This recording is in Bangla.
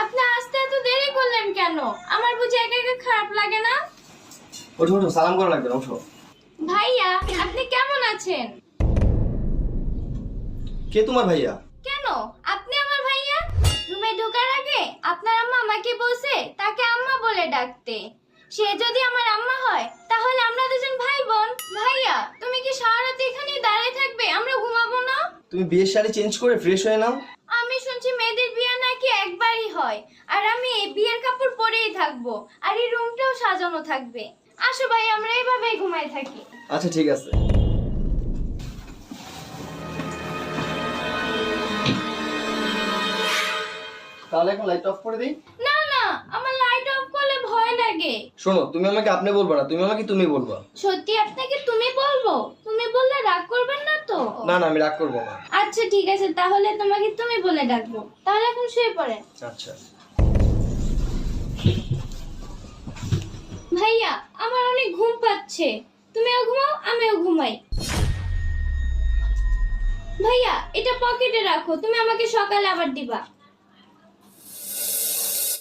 আপনি আসতে এত দেরি করলেন কেন? আমার বুঝি একা একা খারাপ লাগে না? ওঠো ওঠো, সালাম করা লাগবে না, ওঠো। ভাইয়া, আপনি কেমন আছেন? কে তোমার ভাইয়া? কেন আপনি আমার ভাইয়া? রুমে ঢোকার আগে আপনার আম্মা আমাকে বলছে তাকে আম্মা বলে ডাকতে। সে যদি আমার আম্মা হয় তাহলে আমরা দুজন ভাই বোন। ভাইয়া, তুমি কি সারা রাত এখানেই দাঁড়িয়ে থাকবে? আমরা ঘুমাবো না? তুমি বিয়ের শাড়ি চেঞ্জ করে ফ্রেশ হয়ে নাও। আমি শুনছি মেয়েদের বিয়ে নাকি একবারই হয়, আর আমি এই বিয়ের কাপড় পরেই থাকবো, আর এই রুমটাও সাজানো থাকবে। আসো ভাই, আমরা এইভাবেই ঘুমাই থাকি। আচ্ছা ঠিক আছে। তাহলে এখন লাইট অফ করে দিই। না না, আমার লাইট অফ করলে ভয় লাগে। শোনো, তুমি আমাকে আপনি বলবা না, তুমি আমাকে তুমি বলবা। সত্যি আপনাকে তুমি বলবো? তুমি বললে রাগ করবেন না তো? না না, আমি রাগ করবো না। আচ্ছা ঠিক আছে, তাহলে তোমাকে তুমি বলে ডাকবো। তাহলে এখন শুয়ে পড়েন। আচ্ছা। ভাইয়া, আমার অনেক ঘুম পাচ্ছে, তুমিও ঘুমাও আমিও ঘুমাই। ভাইয়া, এটা পকেটে রাখো, তুমি আমাকে সকালে আবার দিবা।